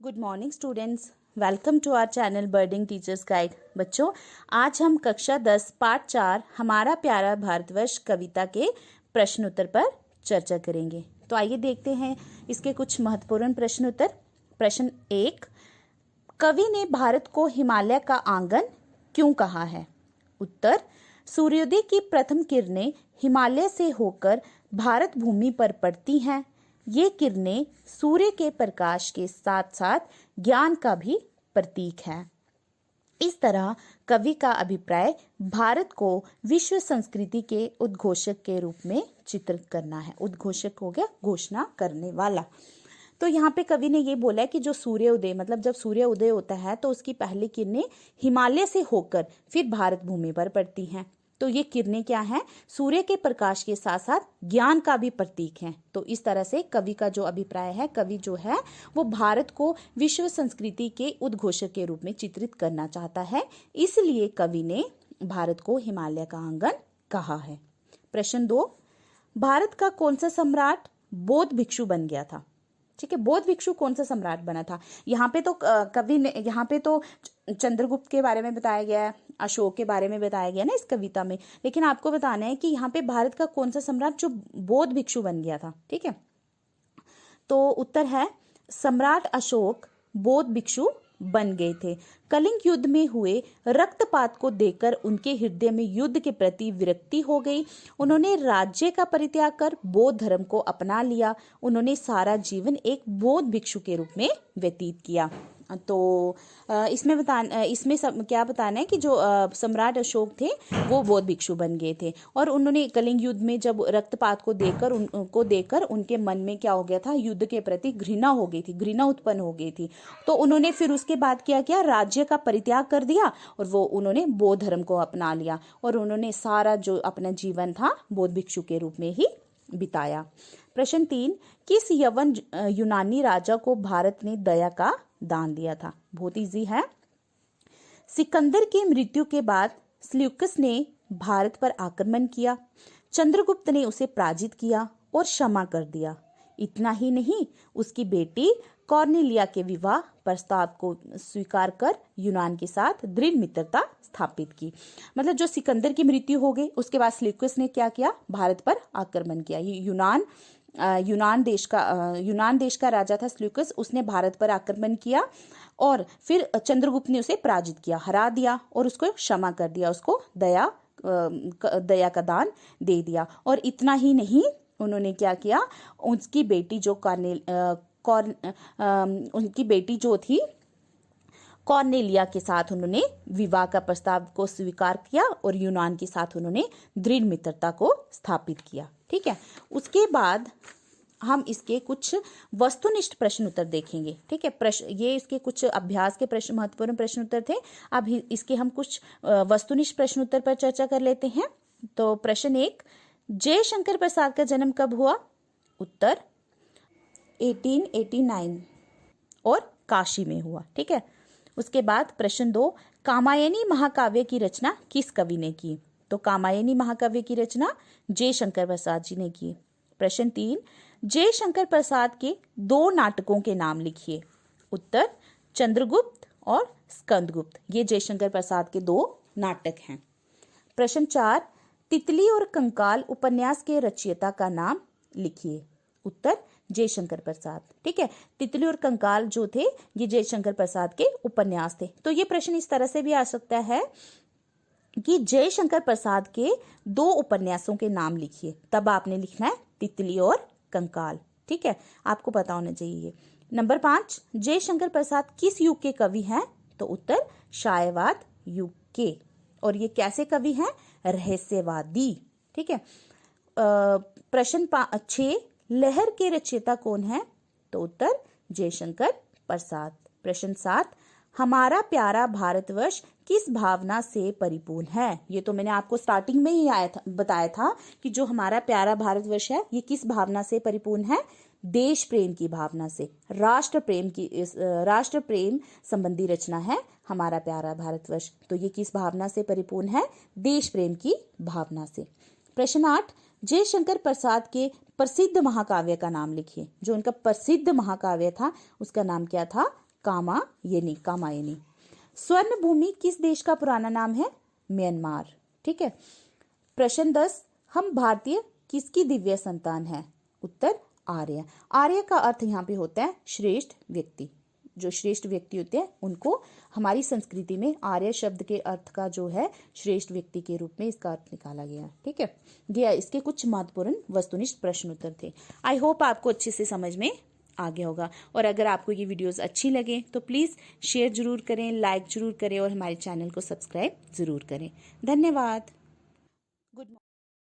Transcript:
Good morning students, welcome to our channel birding teachers guide. बच्चों, आज हम कक्षा 10 पाठ 4 हमारा प्यारा भारतवर्ष कविता के प्रश्न उत्तर पर चर्चा करेंगे। तो आइए देखते हैं इसके कुछ महत्वपूर्ण प्रश्न उत्तर। प्रश्न 1, कवि ने भारत को हिमालय का आंगन क्यों कहा है? उत्तर, सूर्योदय की प्रथम किरणें हिमालय से होकर भारत भूमि पर पड़ती हैं। ये किरणें सूर्य के प्रकाश के साथ साथ ज्ञान का भी प्रतीक है। इस तरह कवि का अभिप्राय भारत को विश्व संस्कृति के उद्घोषक के रूप में चित्रित करना है। उद्घोषक हो गया घोषणा करने वाला। तो यहाँ पे कवि ने ये बोला है कि जो सूर्योदय मतलब जब सूर्य उदय होता है तो उसकी पहली किरणें हिमालय से होकर फिर भारत भूमि पर पड़ती हैं। तो ये किरणें क्या हैं? सूर्य के प्रकाश के साथ साथ ज्ञान का भी प्रतीक हैं। तो इस तरह से कवि का जो अभिप्राय है, कवि जो है वो भारत को विश्व संस्कृति के उद्घोषक के रूप में चित्रित करना चाहता है, इसलिए कवि ने भारत को हिमालय का आंगन कहा है। प्रश्न 2, भारत का कौन सा सम्राट बौद्ध भिक्षु बन गया था? ठीक है, बौद्ध भिक्षु कौन सा सम्राट बना था? यहाँ पे तो कवि ने यहाँ पे तो चंद्रगुप्त के बारे में बताया गया है, अशोक के बारे में बताया गया ना इस कविता में, लेकिन आपको बताना है कि यहाँ पे भारत का कौन सा सम्राट जो बौद्ध भिक्षु बन गया था। ठीक है, तो उत्तर है सम्राट अशोक बौद्ध भिक्षु बन गए थे। कलिंग युद्ध में हुए रक्तपात को देखकर उनके हृदय में युद्ध के प्रति विरक्ति हो गई। उन्होंने राज्य का परित्याग कर बौद्ध धर्म को अपना लिया। उन्होंने सारा जीवन एक बौद्ध भिक्षु के रूप में व्यतीत किया। तो इसमें क्या बताना है कि जो सम्राट अशोक थे वो बौद्ध भिक्षु बन गए थे और उन्होंने कलिंग युद्ध में जब रक्तपात को देखकर उनके मन में क्या हो गया था? युद्ध के प्रति घृणा हो गई थी, घृणा उत्पन्न हो गई थी। तो उन्होंने फिर उसके बाद क्या राज्य का परित्याग कर दिया और वो उन्होंने बौद्ध धर्म को अपना लिया और उन्होंने सारा जो अपना जीवन था बौद्ध भिक्षु के रूप में ही बिताया। प्रश्न 3, किस यवन यूनानी राजा को भारत ने दया का दान दिया था? बहुत इजी है। सिकंदर की मृत्यु के बाद सेल्यूकस ने भारत पर आक्रमण किया। चंद्रगुप्त ने उसे पराजित किया और क्षमा कर दिया। इतना ही नहीं, उसकी बेटी कॉर्नेलिया के विवाह प्रस्ताव को स्वीकार कर यूनान के साथ दृढ़ मित्रता स्थापित की। मतलब जो सिकंदर की मृत्यु हो गई उसके बाद सेल्यूकस ने क्या किया? भारत पर आक्रमण किया। ये यूनान देश का राजा था सेल्यूकस, उसने भारत पर आक्रमण किया और फिर चंद्रगुप्त ने उसे पराजित किया, हरा दिया और उसको क्षमा कर दिया, उसको दया का दान दे दिया। और इतना ही नहीं, उन्होंने क्या किया? उनकी बेटी जो थी कॉर्नेलिया के साथ उन्होंने विवाह का प्रस्ताव को स्वीकार किया और यूनान के साथ उन्होंने दृढ़ मित्रता को स्थापित किया। ठीक है, उसके बाद हम इसके कुछ वस्तुनिष्ठ प्रश्न उत्तर देखेंगे। ठीक है, ये इसके कुछ अभ्यास के प्रश्न, महत्वपूर्ण प्रश्न उत्तर थे। अब इसके हम कुछ वस्तुनिष्ठ प्रश्न उत्तर पर चर्चा कर लेते हैं। तो प्रश्न 1, जयशंकर प्रसाद का जन्म कब हुआ? उत्तर 1889 और काशी में हुआ। ठीक है, उसके बाद प्रश्न 2, कामायनी महाकाव्य की रचना किस कवि ने की? तो कामायनी महाकाव्य की रचना जयशंकर प्रसाद जी ने की। प्रश्न 3, जयशंकर प्रसाद के 2 नाटकों के नाम लिखिए। उत्तर चंद्रगुप्त और स्कंदगुप्त, ये जयशंकर प्रसाद के 2 नाटक हैं। प्रश्न 4, तितली और कंकाल उपन्यास के रचयिता का नाम लिखिए। उत्तर जयशंकर प्रसाद। ठीक है, तितली और कंकाल जो थे ये जयशंकर प्रसाद के उपन्यास थे। तो ये प्रश्न इस तरह से भी आ सकता है कि जयशंकर प्रसाद के 2 उपन्यासों के नाम लिखिए, तब आपने लिखना है तितली और कंकाल। ठीक है, आपको पता होना चाहिए। नंबर 5, जयशंकर प्रसाद किस युग के कवि हैं? तो उत्तर शायवाद युग के। और ये कैसे कवि हैं? रहस्यवादी। ठीक है, प्रश्न 6, लहर के रचयिता कौन है? तो उत्तर जयशंकर प्रसाद। प्रश्न 7, हमारा प्यारा भारतवर्ष किस भावना से परिपूर्ण है? ये तो मैंने आपको स्टार्टिंग में ही बताया था कि जो हमारा प्यारा भारतवर्ष है ये किस भावना से परिपूर्ण है? देश प्रेम की भावना से, राष्ट्र प्रेम संबंधी रचना है हमारा प्यारा भारतवर्ष। तो ये किस भावना से परिपूर्ण है? देश प्रेम की भावना से। प्रश्न 8, जयशंकर प्रसाद के प्रसिद्ध महाकाव्य का नाम लिखिए। जो उनका प्रसिद्ध महाकाव्य था उसका नाम क्या था? कामायनी। स्वर्ण भूमि किस देश का पुराना नाम है? म्यांमार। ठीक है। प्रश्न 10, हम भारतीय किसकी दिव्य संतान है? उत्तर आर्य। आर्य का अर्थ यहाँ पे होता है श्रेष्ठ व्यक्ति। जो श्रेष्ठ व्यक्ति होते हैं उनको हमारी संस्कृति में आर्य शब्द के अर्थ का जो है श्रेष्ठ व्यक्ति के रूप में इसका अर्थ निकाला गया। ठीक है। ये इसके कुछ महत्वपूर्ण वस्तुनिष्ठ प्रश्न उत्तर थे। आई होप आपको अच्छे से समझ में आ गया होगा। और अगर आपको ये वीडियोस अच्छी लगे तो प्लीज़ शेयर जरूर करें, लाइक जरूर करें और हमारे चैनल को सब्सक्राइब जरूर करें। धन्यवाद।